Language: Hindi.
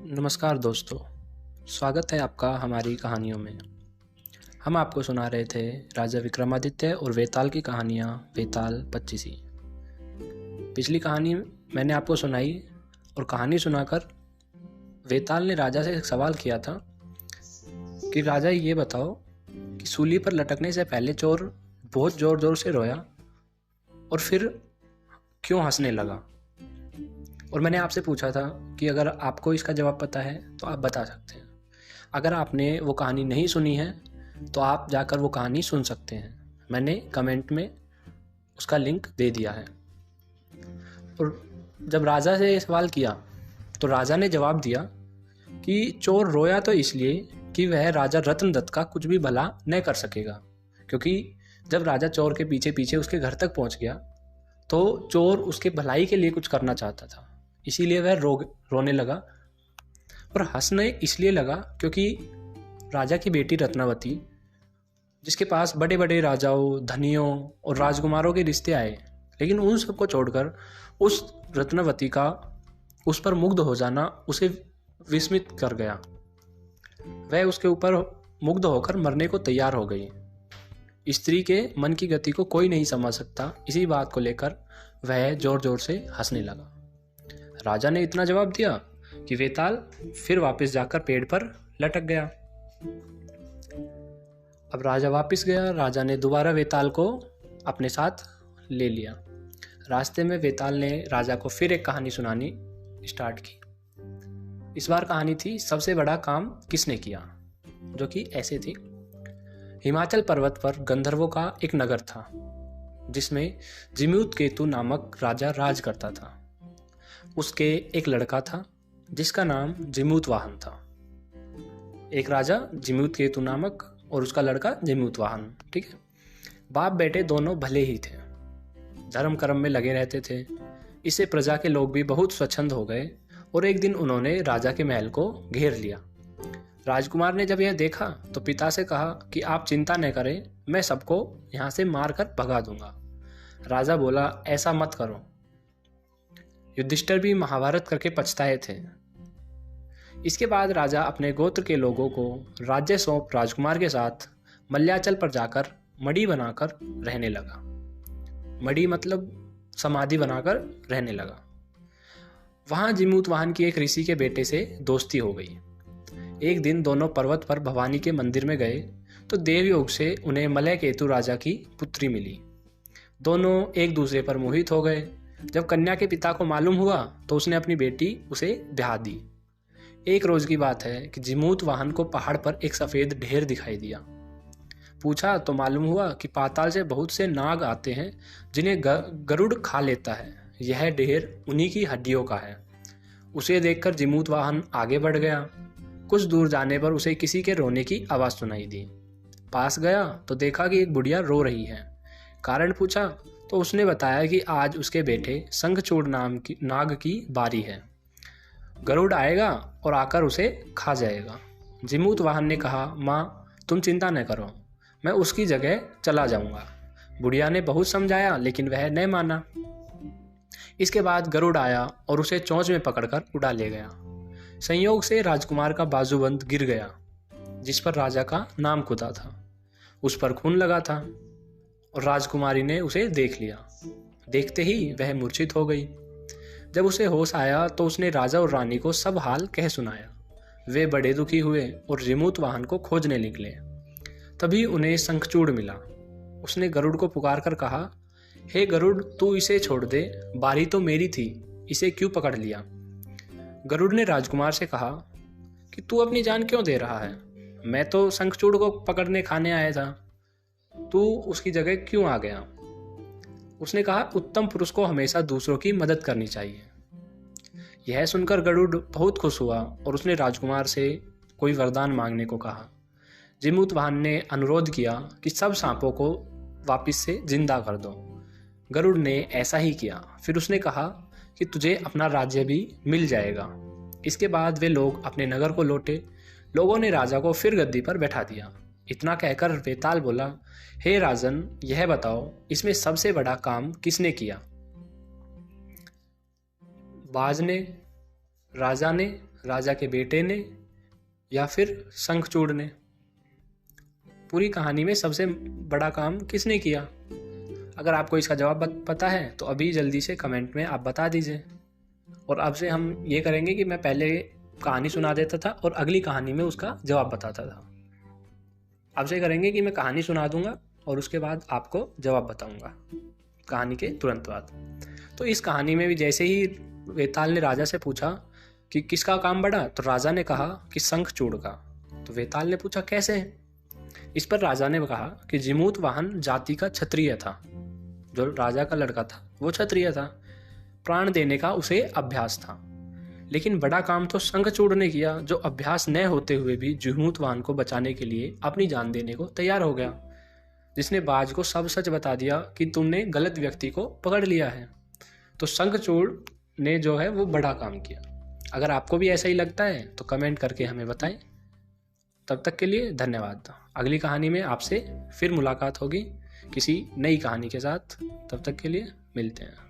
नमस्कार दोस्तों, स्वागत है आपका हमारी कहानियों में। हम आपको सुना रहे थे राजा विक्रमादित्य और वेताल की कहानियाँ वेताल पच्चीसी। पिछली कहानी मैंने आपको सुनाई और कहानी सुनाकर वेताल ने राजा से एक सवाल किया था कि राजा ये बताओ कि सूली पर लटकने से पहले चोर बहुत ज़ोर ज़ोर से रोया और फिर क्यों हंसने लगा। और मैंने आपसे पूछा था कि अगर आपको इसका जवाब पता है तो आप बता सकते हैं। अगर आपने वो कहानी नहीं सुनी है तो आप जाकर वो कहानी सुन सकते हैं। मैंने कमेंट में उसका लिंक दे दिया है। और जब राजा से ये सवाल किया तो राजा ने जवाब दिया कि चोर रोया तो इसलिए कि वह राजा रत्नदत्त का कुछ भी भला न कर सकेगा, क्योंकि जब राजा चोर के पीछे पीछे उसके घर तक पहुंच गया तो चोर उसके भलाई के लिए कुछ करना चाहता था, इसीलिए वह रोने लगा। और हंसने इसलिए लगा क्योंकि राजा की बेटी रत्नावती, जिसके पास बड़े बड़े राजाओं, धनियों और राजकुमारों के रिश्ते आए, लेकिन उन सबको छोड़कर उस रत्नावती का उस पर मुग्ध हो जाना उसे विस्मित कर गया। वह उसके ऊपर मुग्ध होकर मरने को तैयार हो गई। स्त्री के मन की गति को कोई नहीं समझ सकता, इसी बात को लेकर वह जोर जोर से हंसने लगा। राजा ने इतना जवाब दिया कि वेताल फिर वापस जाकर पेड़ पर लटक गया। अब राजा वापस गया। राजा ने दोबारा वेताल को अपने साथ ले लिया। रास्ते में वेताल ने राजा को फिर एक कहानी सुनानी स्टार्ट की। इस बार कहानी थी सबसे बड़ा काम किसने किया, जो कि ऐसे थी। हिमाचल पर्वत पर गंधर्वों का एक नगर था जिसमें जमदूतकेतु नामक राजा राज करता था। उसके एक लड़का था जिसका नाम जमदूतवाहन था। एक राजा जमदूतकेतु नामक और उसका लड़का जमदूतवाहन, ठीक है। बाप बेटे दोनों भले ही थे, धर्म कर्म में लगे रहते थे। इससे प्रजा के लोग भी बहुत स्वच्छंद हो गए और एक दिन उन्होंने राजा के महल को घेर लिया। राजकुमार ने जब यह देखा तो पिता से कहा कि आप चिंता न करें, मैं सबको यहाँ से मारकर भगा दूंगा। राजा बोला, ऐसा मत करो। युधिष्ठिर भी महाभारत करके पछताए थे। इसके बाद राजा अपने गोत्र के लोगों को राज्य सौंप राजकुमार के साथ मल्याचल पर जाकर मढ़ी बनाकर रहने लगा। मढ़ी मतलब समाधि बनाकर रहने लगा। वहां जमदूतवाहन की एक ऋषि के बेटे से दोस्ती हो गई। एक दिन दोनों पर्वत पर भवानी के मंदिर में गए तो देवयोग से उन्हें मलयकेतु राजा की पुत्री मिली। दोनों एक दूसरे पर मोहित हो गए। जब कन्या के पिता को मालूम हुआ तो उसने अपनी बेटी उसे ब्याह दी। एक रोज की बात है कि जमदूतवाहन को पहाड़ पर एक सफेद ढेर दिखाई दिया। पूछा तो मालूम हुआ कि पाताल से बहुत से नाग आते हैं जिन्हें गरुड़ खा लेता है। यह ढेर उन्हीं की हड्डियों का है। उसे देखकर जमदूतवाहन आगे बढ़ गया। कुछ दूर जाने पर उसे किसी के रोने की आवाज सुनाई दी। पास गया तो देखा कि एक बुढ़िया रो रही है। कारण पूछा तो उसने बताया कि आज उसके बेटे शंखचूड़ नाग की बारी है। गरुड़ आएगा और आकर उसे खा जाएगा। जमदूतवाहन ने कहा, माँ तुम चिंता न करो, मैं उसकी जगह चला जाऊंगा। बुढ़िया ने बहुत समझाया लेकिन वह न माना। इसके बाद गरुड़ आया और उसे चोंच में पकड़कर उड़ा ले गया। संयोग से राजकुमार का बाजूबंद गिर गया जिस पर राजा का नाम खुदा था। उस पर खून लगा था और राजकुमारी ने उसे देख लिया। देखते ही वह मूर्छित हो गई। जब उसे होश आया तो उसने राजा और रानी को सब हाल कह सुनाया। वे बड़े दुखी हुए और जमदूतवाहन को खोजने निकले। तभी उन्हें शंखचूड़ मिला। उसने गरुड़ को पुकार कर कहा, हे गरुड़, तू इसे छोड़ दे, बारी तो मेरी थी, इसे क्यों पकड़ लिया। गरुड़ ने राजकुमार से कहा कि तू अपनी जान क्यों दे रहा है, मैं तो शंखचूड़ को पकड़ने खाने आया था, तू उसकी जगह क्यों आ गया। उसने कहा, उत्तम पुरुष को हमेशा दूसरों की मदद करनी चाहिए। यह सुनकर गरुड़ बहुत खुश हुआ और उसने राजकुमार से कोई वरदान मांगने को कहा। जमदूतवाहन ने अनुरोध किया कि सब सांपों को वापस से जिंदा कर दो। गरुड़ ने ऐसा ही किया। फिर उसने कहा कि तुझे अपना राज्य भी मिल जाएगा। इसके बाद वे लोग अपने नगर को लौटे। लोगों ने राजा को फिर गद्दी पर बैठा दिया। इतना कहकर वेताल बोला, हे राजन, यह बताओ इसमें सबसे बड़ा काम किसने किया। बाज ने, राजा ने, राजा के बेटे ने, या फिर शंखचूड़ ने? पूरी कहानी में सबसे बड़ा काम किसने किया? अगर आपको इसका जवाब पता है तो अभी जल्दी से कमेंट में आप बता दीजिए। और अब से हम ये करेंगे कि मैं पहले कहानी सुना देता था और अगली कहानी में उसका जवाब बताता था। अब से करेंगे कि मैं कहानी सुना दूंगा और उसके बाद आपको जवाब बताऊंगा कहानी के तुरंत बाद। तो इस कहानी में भी जैसे ही वेताल ने राजा से पूछा कि किसका काम बढ़ा, तो राजा ने कहा कि शंखचूड़ का। तो वेताल ने पूछा कैसे? इस पर राजा ने कहा कि जिमूतवाहन जाति का क्षत्रिय था। जो राजा का लड़का था वो क्षत्रिय था, प्राण देने का उसे अभ्यास था। लेकिन बड़ा काम तो शंखचूड़ ने किया, जो अभ्यास न होते हुए भी जिमूतवाहन को बचाने के लिए अपनी जान देने को तैयार हो गया, जिसने बाज को सब सच बता दिया कि तुमने गलत व्यक्ति को पकड़ लिया है। तो शंखचूड़ ने जो है वो बड़ा काम किया। अगर आपको भी ऐसा ही लगता है तो कमेंट करके हमें बताएं। तब तक के लिए धन्यवाद। अगली कहानी में आपसे फिर मुलाकात होगी किसी नई कहानी के साथ। तब तक के लिए मिलते हैं।